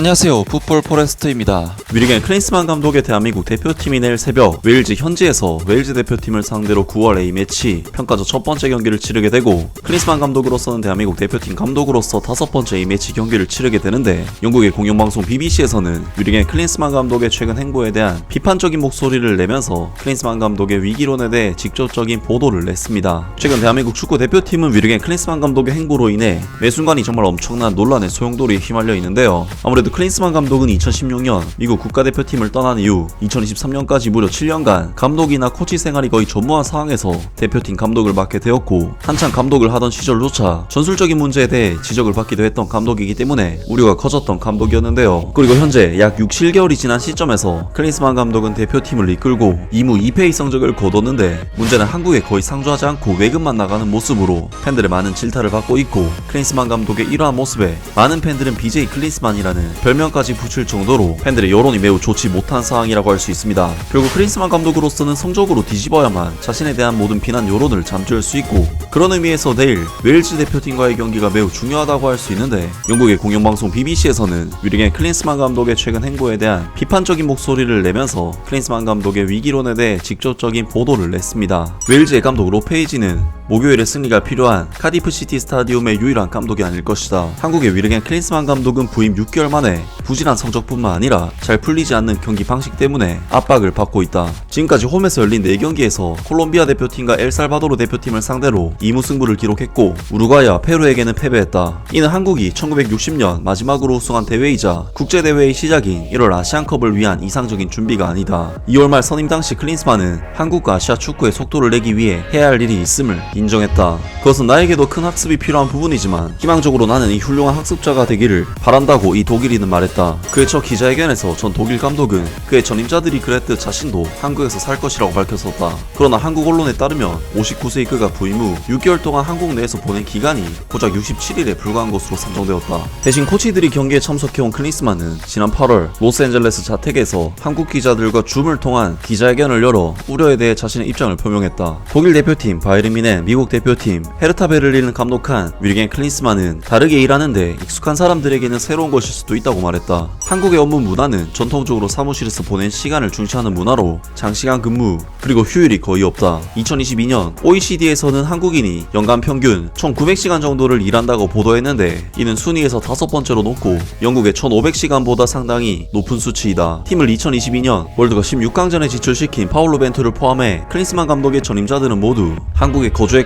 안녕하세요, 풋볼 포레스트입니다. 위리겐 클린스만 감독의 대한민국 대표팀이 내일 새벽 웨일즈 현지에서 웨일즈 대표팀을 상대로 9월 A매치 평가전 첫 번째 경기를 치르게 되고, 클린스만 감독으로서는 대한민국 대표팀 감독으로서 5번째 A매치 경기를 치르게 되는데, 영국의 공영방송 BBC에서는 위리겐 클린스만 감독의 최근 행보에 대한 비판적인 목소리를 내면서 클린스만 감독의 위기론에 대해 직접적인 보도를 냈습니다. 최근 대한민국 축구 대표팀은 위리겐 클린스만 감독의 행보로 인해 매 순간이 정말 엄청난 논란의 소용돌이에 휘말려 있는데요. 아무래도 클린스만 감독은 2016년 미국 국가대표팀을 떠난 이후 2023년까지 무려 7년간 감독이나 코치 생활이 거의 전무한 상황에서 대표팀 감독을 맡게 되었고, 한창 감독을 하던 시절조차 전술적인 문제에 대해 지적을 받기도 했던 감독이기 때문에 우려가 커졌던 감독이었는데요. 그리고 현재 약 6, 7개월이 지난 시점에서 클린스만 감독은 대표팀을 이끌고 2무 2패의 성적을 거뒀는데, 문제는 한국에 거의 상주하지 않고 외근만 나가는 모습으로 팬들의 많은 질타를 받고 있고, 클린스만 감독의 이러한 모습에 많은 팬들은 BJ 클린스만이라는 별명까지 붙일 정도로 팬들의 여론이 매우 좋지 못한 상황이라고 할 수 있습니다. 결국 클린스만 감독으로서는 성적으로 뒤집어야만 자신에 대한 모든 비난 여론을 잠재울 수 있고, 그런 의미에서 내일 웨일즈 대표팀과의 경기가 매우 중요하다고 할 수 있는데, 영국의 공영방송 BBC에서는 위리겐 클린스만 감독의 최근 행보에 대한 비판적인 목소리를 내면서 클린스만 감독의 위기론에 대해 직접적인 보도를 냈습니다. 웨일즈의 감독 로페이지는 목요일에 승리가 필요한 카디프 시티 스타디움의 유일한 감독이 아닐 것이다. 한국의 위리겐 클린스만 감독은 부임 6개월 만에 부진한 성적뿐만 아니라 잘 풀리지 않는 경기 방식 때문에 압박을 받고 있다. 지금까지 홈에서 열린 4경기에서 콜롬비아 대표팀과 엘살바도르 대표팀을 상대로 2무 승부를 기록했고, 우루과이와 페루에게는 패배했다. 이는 한국이 1960년 마지막으로 우승한 대회이자 국제대회의 시작인 1월 아시안컵을 위한 이상적인 준비가 아니다. 2월 말 선임 당시 클린스만은 한국과 아시아 축구의 속도를 내기 위해 해야 할 일이 있음을 인정했다. 그것은 나에게도 큰 학습이 필요한 부분이지만 희망적으로 나는 이 훌륭한 학습자가 되기를 바란다고 이 독일인은 말했다. 그의 첫 기자회견에서 전 독일 감독은 그의 전임자들이 그랬듯 자신도 한국에서 살 것이라고 밝혔었다. 그러나 한국 언론에 따르면 59세의 그가 부임 후 6개월 동안 한국 내에서 보낸 기간이 고작 67일에 불과한 것으로 산정되었다. 대신 코치들이 경기에 참석해온 클린스만은 지난 8월 로스앤젤레스 자택에서 한국 기자들과 줌을 통한 기자회견을 열어 우려에 대해 자신의 입장을 표명했다. 독일 대표팀 바이에른 뮌헨, 미국 대표팀 헤르타 베를린을 감독한 위리겐 클린스만은 다르게 일하는데 익숙한 사람들에게는 새로운 것일 수도 있다고 말했다. 한국의 업무 문화는 전통적으로 사무실에서 보낸 시간을 중시하는 문화로 장시간 근무 그리고 휴일이 거의 없다. 2022년 OECD에서는 한국인이 연간 평균 총 900시간 정도를 일한다고 보도했는데, 이는 순위에서 5번째로 높고 영국의 1500시간보다 상당히 높은 수치이다. 팀을 2022년 월드컵 16강전에 진출시킨 파울로 벤투를 포함해 클린스만 감독의 전임자들은 모두 한국에 거주했고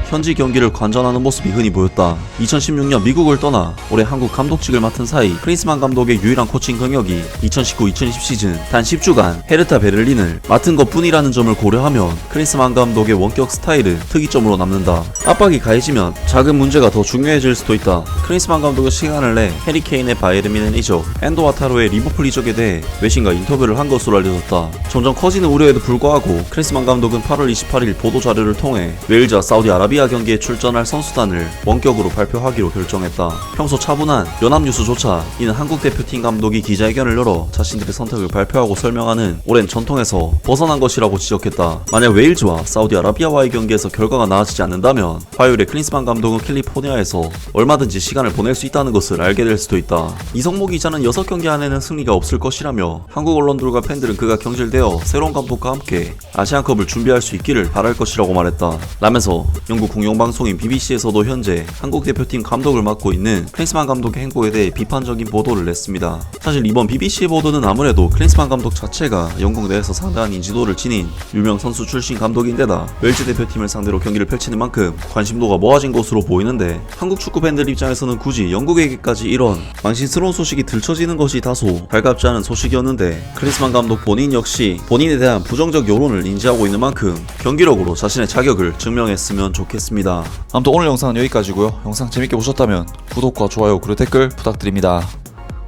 현지 경기를 관전하는 모습이 흔히 보였다. 2016년 미국을 떠나 올해 한국 감독직을 맡은 사이 클린스만 감독의 유일한 코칭 경력이 2019-2020 시즌 단 10주간 헤르타 베를린을 맡은 것뿐이라는 점을 고려하면 클린스만 감독의 원격 스타일은 특이점으로 남는다. 압박이 가해지면 작은 문제가 더 중요해질 수도 있다. 클린스만 감독은 시간을 내 해리 케인의 바이에른 뮌헨 이적, 앤도 와타로의 리버풀 이적에 대해 외신과 인터뷰를 한 것으로 알려졌다. 점점 커지는 우려에도 불구하고 클린스만 감독은 8월 28일 보도자료를 통해 웨일즈와 사우디아라비아 경기에 출전할 선수단을 원격으로 발표하기로 결정했다. 평소 차분한 연합뉴스조차 이는 한국 대표팀 감독이 기자회견을 열어 자신들의 선택을 발표하고 설명하는 오랜 전통에서 벗어난 것이라고 지적했다. 만약 웨일즈와 사우디아라비아와의 경기에서 결과가 나아지지 않는다면 화요일에 클린스만 감독은 캘리포니아에서 얼마든지 시간을 보낼 수 있다는 것을 알게 될 수도 있다. 이성모 기자는 6경기 안에는 승리가 없을 것이라며 한국 언론들과 팬들은 그가 경질되어 새로운 감독과 함께 아시안컵을 준비할 수 있기를 바랄 것이라고 말했다. 라면서 영국 공영방송인 BBC에서도 현재 한국 대표팀 감독을 맡고 있는 클린스만 감독의 행보에 대해 비판적인 보도를 냈습니다. 사실 이번 BBC의 보도는 아무래도 클린스만 감독 자체가 영국 내에서 상당한 인지도를 지닌 유명 선수 출신 감독인데다 웨일즈 대표팀을 상대로 경기를 펼치는 만큼 관심도가 모아진 것으로 보이는데, 한국 축구 팬들 입장에서는 굳이 영국에게까지 이런 망신스러운 소식이 들춰지는 것이 다소 달갑지 않은 소식이었는데, 클린스만 감독 본인 역시 본인에 대한 부정적 여론을 인지하고 있는 만큼 경기력으로 자신의 자격을 증명했으면 좋겠습니다. 아무튼 오늘 영상은 여기까지고요. 영상 재밌게 보셨다면 구독과 좋아요 그리고 댓글 부탁드립니다.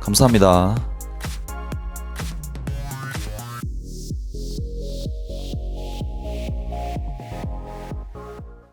감사합니다.